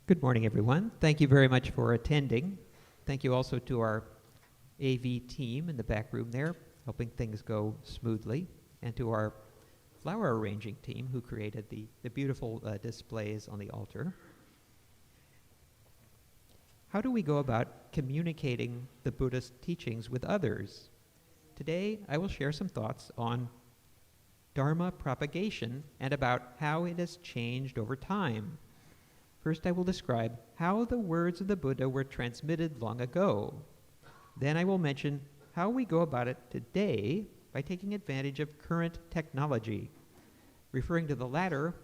Good morning, everyone. Thank you very much for attending. Thank you also to our AV team in the back room there, helping things go smoothly, and to our flower arranging team who created the beautiful displays on the altar. How do we go about communicating the Buddhist teachings with others? Today, I will share some thoughts on Dharma propagation and about how it has changed over time. First, I will describe how the words of the Buddha were transmitted long ago. Then I will mention how we go about it today by taking advantage of current technology. Referring to the latter,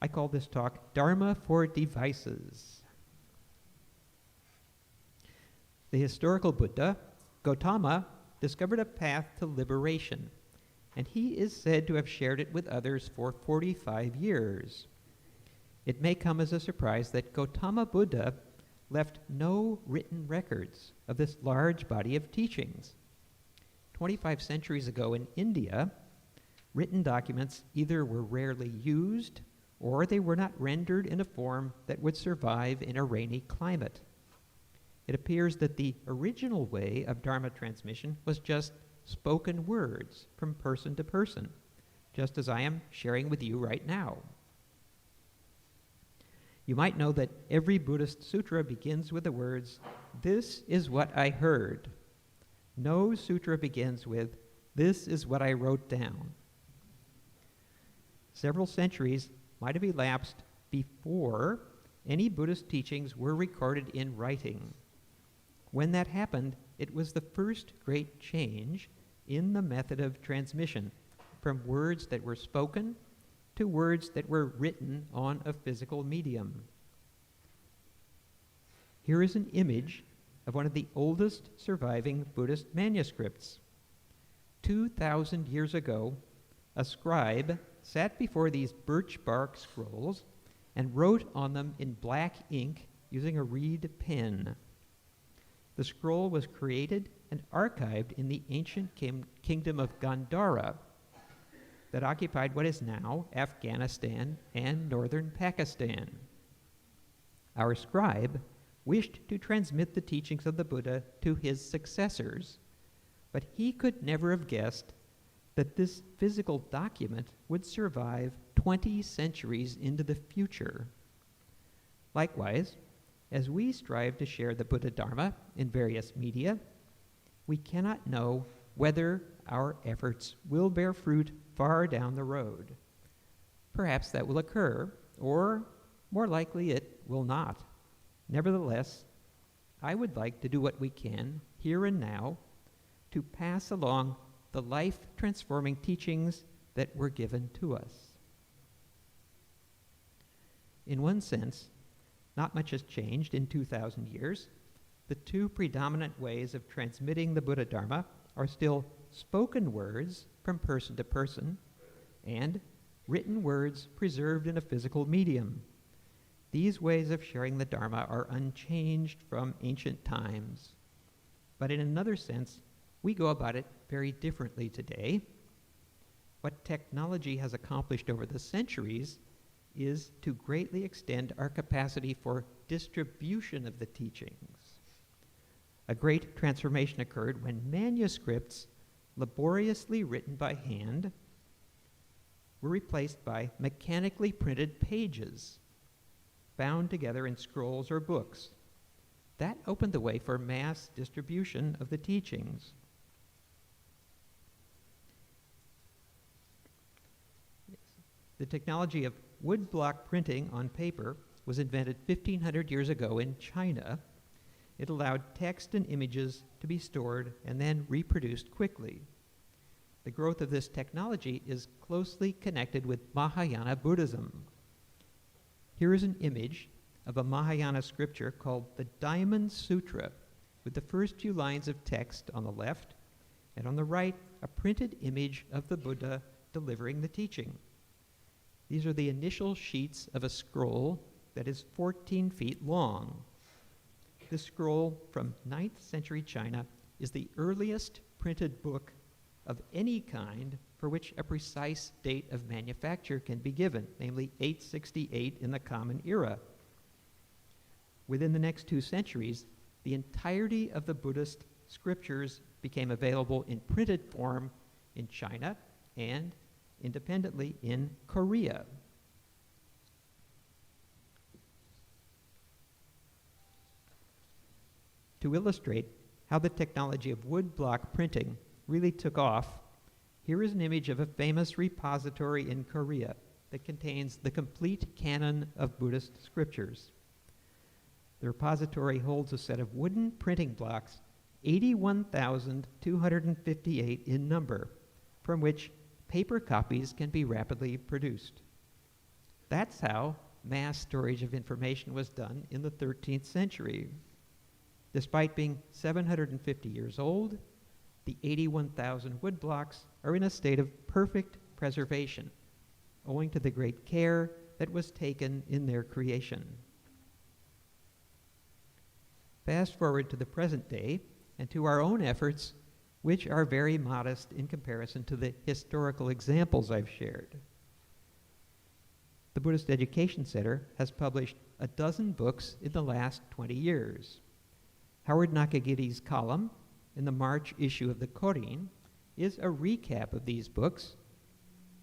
I call this talk Dharma for Devices. The historical Buddha, Gautama, discovered a path to liberation, and he is said to have shared it with others for 45 years. It may come as a surprise that Gautama Buddha left no written records of this large body of teachings. 25 centuries ago in India, written documents either were rarely used or they were not rendered in a form that would survive in a rainy climate. It appears that the original way of Dharma transmission was just spoken words from person to person, just as I am sharing with you right now. You might know that every Buddhist sutra begins with the words, "This is what I heard." No sutra begins with, "This is what I wrote down." Several centuries might have elapsed before any Buddhist teachings were recorded in writing. When that happened, it was the first great change in the method of transmission, from words that were spoken to words that were written on a physical medium. Here is an image of one of the oldest surviving Buddhist manuscripts. 2,000 years ago, a scribe sat before these birch bark scrolls and wrote on them in black ink using a reed pen. The scroll was created and archived in the ancient kingdom of Gandhara that occupied what is now Afghanistan and northern Pakistan. Our scribe wished to transmit the teachings of the Buddha to his successors, but he could never have guessed that this physical document would survive 20 centuries into the future. Likewise, as we strive to share the Buddha Dharma in various media, we cannot know whether our efforts will bear fruit far down the road. Perhaps that will occur, or more likely it will not. Nevertheless, I would like to do what we can, here and now, to pass along the life-transforming teachings that were given to us. In one sense, not much has changed in 2,000 years. The two predominant ways of transmitting the Buddha Dharma are still spoken words from person to person and written words preserved in a physical medium. These ways of sharing the Dharma are unchanged from ancient times. But in another sense, we go about it very differently today. What technology has accomplished over the centuries is to greatly extend our capacity for distribution of the teachings. A great transformation occurred when manuscripts, laboriously written by hand, were replaced by mechanically printed pages, bound together in scrolls or books. That opened the way for mass distribution of the teachings. The technology of woodblock printing on paper was invented 1,500 years ago in China. It allowed text and images to be stored and then reproduced quickly. The growth of this technology is closely connected with Mahayana Buddhism. Here is an image of a Mahayana scripture called the Diamond Sutra, with the first few lines of text on the left, and on the right, a printed image of the Buddha delivering the teaching. These are the initial sheets of a scroll that is 14 feet long. This scroll from 9th century China is the earliest printed book of any kind for which a precise date of manufacture can be given, namely 868 in the Common Era. within the next 2 centuries, the entirety of the Buddhist scriptures became available in printed form in China and independently in Korea. To illustrate how the technology of woodblock printing really took off, here is an image of a famous repository in Korea that contains the complete canon of Buddhist scriptures. The repository holds a set of wooden printing blocks, 81,258 in number, from which paper copies can be rapidly produced. That's how mass storage of information was done in the 13th century. Despite being 750 years old, the 81,000 wood blocks are in a state of perfect preservation, owing to the great care that was taken in their creation. Fast forward to the present day and to our own efforts, which are very modest in comparison to the historical examples I've shared. The Buddhist Education Center has published 12 books in the last 20 years. Howard Nakagiri's column in the March issue of the Korin is a recap of these books,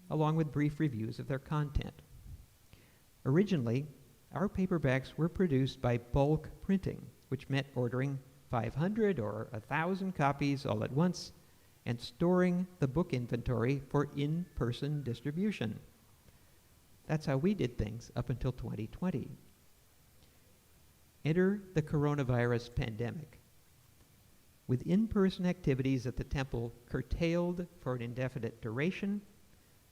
along with brief reviews of their content. Originally, our paperbacks were produced by bulk printing, which meant ordering 500 or 1,000 copies all at once and storing the book inventory for in-person distribution. That's how we did things up until 2020. Enter the coronavirus pandemic. With in-person activities at the temple curtailed for an indefinite duration,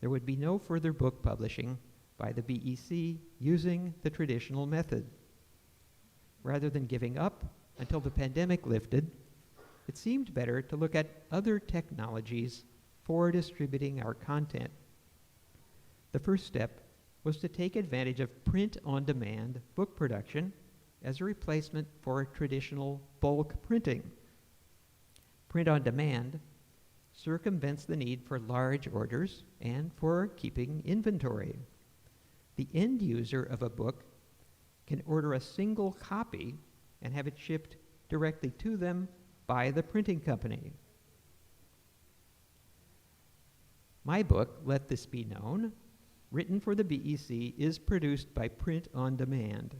there would be no further book publishing by the BEC using the traditional method. Rather than giving up until the pandemic lifted, it seemed better to look at other technologies for distributing our content. The first step was to take advantage of print-on-demand book production as a replacement for traditional bulk printing. Print-on-demand circumvents the need for large orders and for keeping inventory. The end user of a book can order a single copy and have it shipped directly to them by the printing company. My book, Let This Be Known, written for the BEC, is produced by Print on Demand.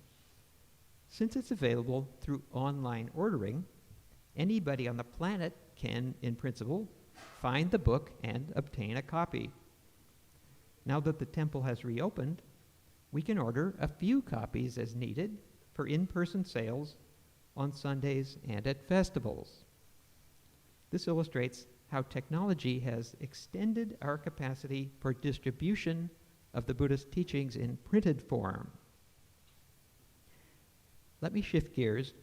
Since it's available through online ordering, anybody on the planet can, in principle, find the book and obtain a copy. Now that the temple has reopened, we can order a few copies as needed for in-person sales on Sundays and at festivals. This illustrates how technology has extended our capacity for distribution of the Buddhist teachings in printed form. Let me shift gears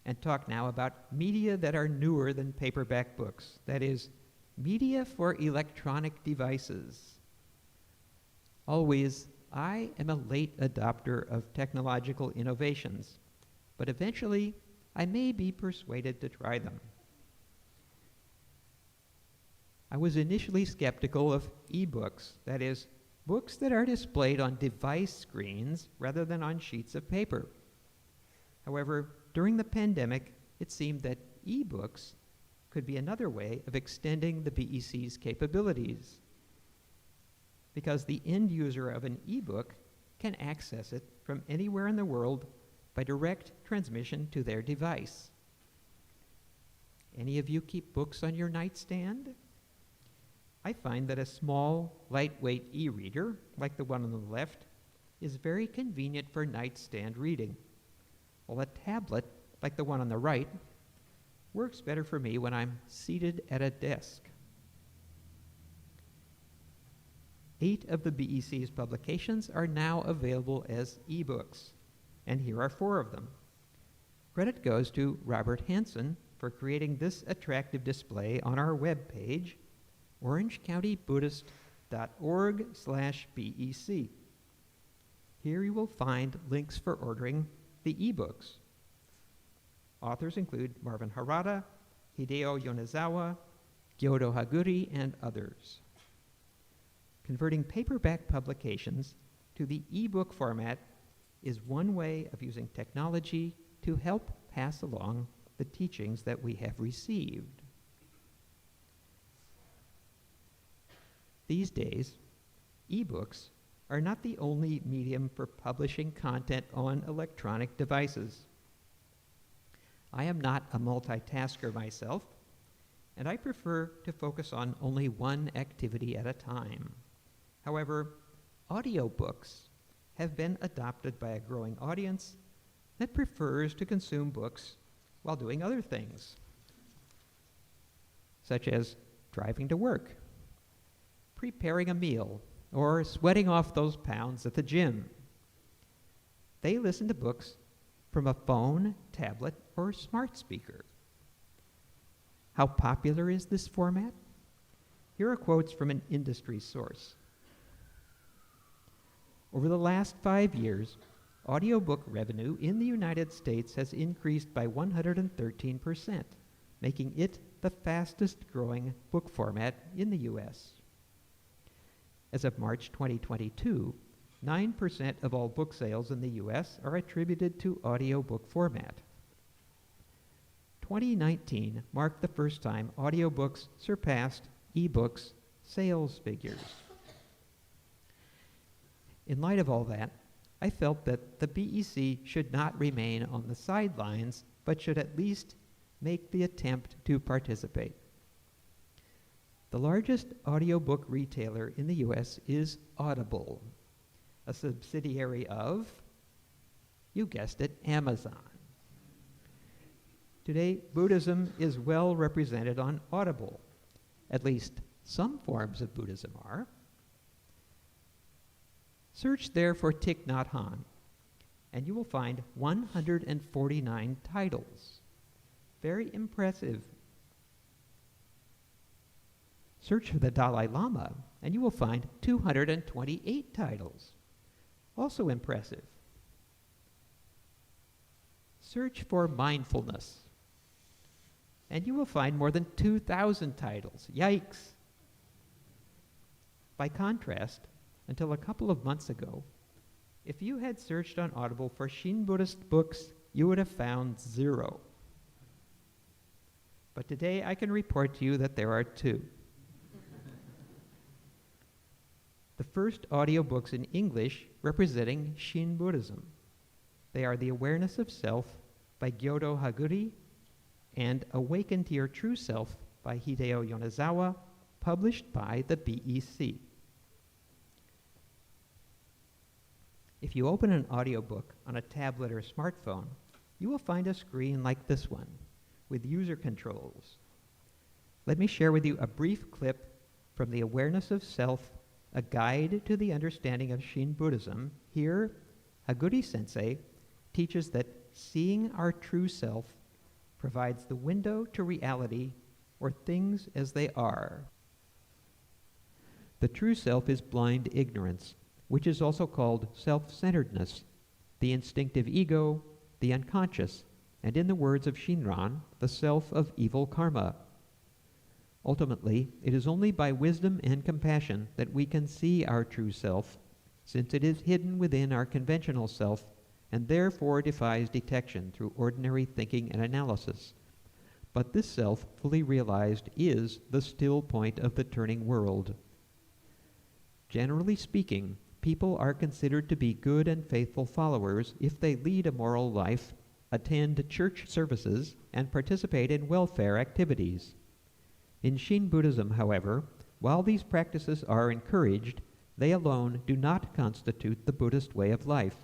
and talk now about media that are newer than paperback books, that is, media for electronic devices. Always, I am a late adopter of technological innovations, but eventually I may be persuaded to try them. I was initially skeptical of e-books, that is, books that are displayed on device screens rather than on sheets of paper. However, during the pandemic, it seemed that e-books could be another way of extending the BEC's capabilities, because the end user of an e-book can access it from anywhere in the world by direct transmission to their device. Any of you keep books on your nightstand? I find that a small, lightweight e-reader, like the one on the left, is very convenient for nightstand reading, while a tablet, like the one on the right, works better for me when I'm seated at a desk. 8 of the BEC's publications are now available as e-books, and here are 4 of them. Credit goes to Robert Hansen for creating this attractive display on our webpage, orangecountybuddhist.org/BEC. Here you will find links for ordering the e-books. Authors include Marvin Harada, Hideo Yonezawa, Gyodo Haguri, and others. Converting paperback publications to the e-book format is one way of using technology to to help pass along the teachings that we have received. These days, ebooks are not the only medium for publishing content on electronic devices. I am not a multitasker myself, and I prefer to focus on only one activity at a time. However, audiobooks have been adopted by a growing audience that prefers to consume books while doing other things, such as driving to work, preparing a meal, or sweating off those pounds at the gym. They listen to books from a phone, tablet, or smart speaker. How popular is this format? Here are quotes from an industry source. Over the last 5 years, audiobook revenue in the United States has increased by 113%, making it the fastest growing book format in the U.S. As of March 2022, 9% of all book sales in the U.S. are attributed to audiobook format. 2019 marked the first time audiobooks surpassed ebooks sales figures. In light of all that, I felt that the BEC should not remain on the sidelines, but should at least make the attempt to participate. The largest audiobook retailer in the U.S. is Audible, a subsidiary of, you guessed it, Amazon. Today, Buddhism is well represented on Audible. At least some forms of Buddhism are. Search there for Thich Nhat Hanh, and you will find 149 titles. Very impressive. Search for the Dalai Lama, and you will find 228 titles. Also impressive. Search for mindfulness, and you will find more than 2,000 titles. Yikes! By contrast, until a couple of months ago, if you had searched on Audible for Shin Buddhist books, you would have found 0. But today I can report to you that there are 2. The first audiobooks in English representing Shin Buddhism. They are The Awareness of Self by Gyodo Haguri and Awaken to Your True Self by Hideo Yonezawa, published by the BEC. If you open an audiobook on a tablet or smartphone, you will find a screen like this one with user controls. Let me share with you a brief clip from The Awareness of Self, a guide to the understanding of Shin Buddhism. Here, Haguri Sensei teaches that seeing our true self provides the window to reality or things as they are. The true self is blind ignorance, which is also called self-centeredness, the instinctive ego, the unconscious, and in the words of Shinran, the self of evil karma. Ultimately, it is only by wisdom and compassion that we can see our true self, since it is hidden within our conventional self and therefore defies detection through ordinary thinking and analysis. But this self, fully realized, is the still point of the turning world. Generally speaking, people are considered to be good and faithful followers if they lead a moral life, attend church services, and participate in welfare activities. In Shin Buddhism, however, while these practices are encouraged, they alone do not constitute the Buddhist way of life.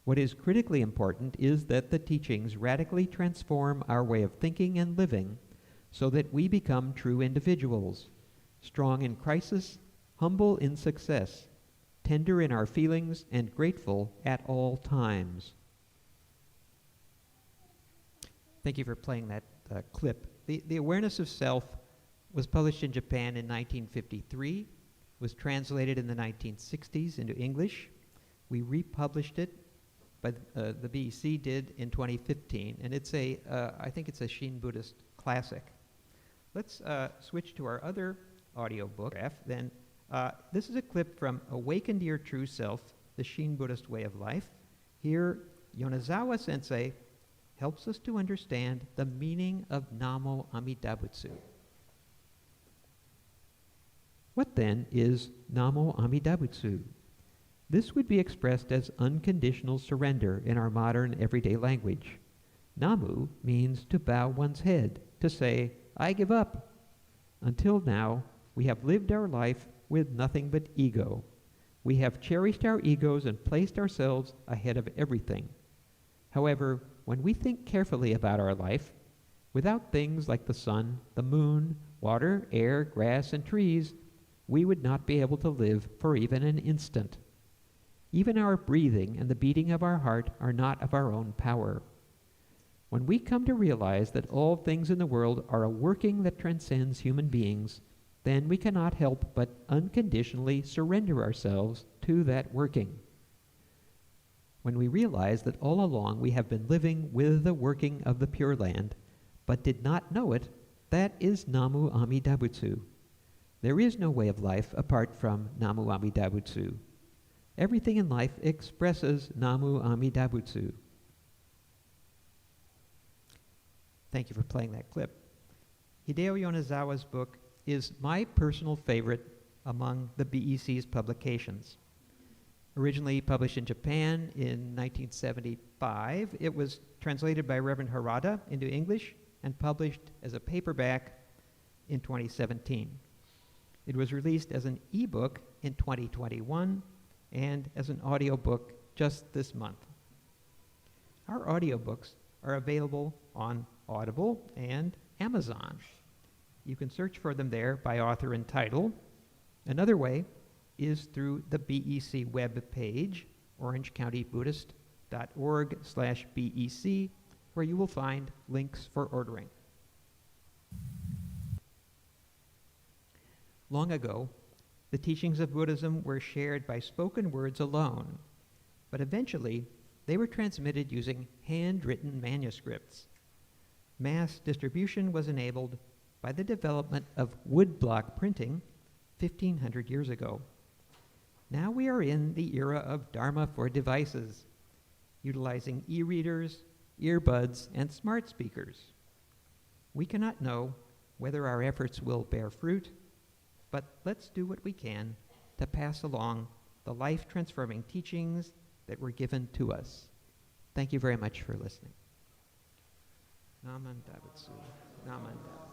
What is critically important is that the teachings radically transform our way of thinking and living so that we become true individuals, strong in crisis, humble in success, tender in our feelings, and grateful at all times. Thank you for playing that clip. The Awareness of Self was published in Japan in 1953, was translated in the 1960s into English. We republished it, but the BEC did in 2015, and it's I think it's a Shin Buddhist classic. Let's switch to our other audiobook. Then this is a clip from Awaken to Your True Self, the Shin Buddhist Way of Life. Here, Yonezawa Sensei helps us to understand the meaning of Namo Amida Butsu. What then is Namo Amida Butsu? This would be expressed as unconditional surrender in our modern everyday language. Namu means to bow one's head, to say, I give up. Until now, we have lived our life with nothing but ego. We have cherished our egos and placed ourselves ahead of everything. However, when we think carefully about our life, without things like the sun, the moon, water, air, grass, and trees, we would not be able to live for even an instant. Even our breathing and the beating of our heart are not of our own power. When we come to realize that all things in the world are a working that transcends human beings, then we cannot help but unconditionally surrender ourselves to that working. When we realize that all along we have been living with the working of the Pure Land, but did not know it, that is Namu Amida Butsu. There is no way of life apart from Namu Amida Butsu. Everything in life expresses Namu Amida Butsu. Thank you for playing that clip. Hideo Yonezawa's book is my personal favorite among the BEC's publications. Originally published in Japan in 1975, it was translated by Reverend Harada into English and published as a paperback in 2017. It was released as an ebook in 2021 and as an audiobook just this month. Our audiobooks are available on Audible and Amazon. You can search for them there by author and title. Another way is through the BEC web page, orangecountybuddhist.org/BEC, where you will find links for ordering. Long ago, the teachings of Buddhism were shared by spoken words alone, but eventually they were transmitted using handwritten manuscripts. Mass distribution was enabled by the development of woodblock printing 1,500 years ago. Now we are in the era of Dharma for devices, utilizing e-readers, earbuds, and smart speakers. We cannot know whether our efforts will bear fruit, but let's do what we can to pass along the life-transforming teachings that were given to us. Thank you very much for listening. Namanda Butsu. Namanda.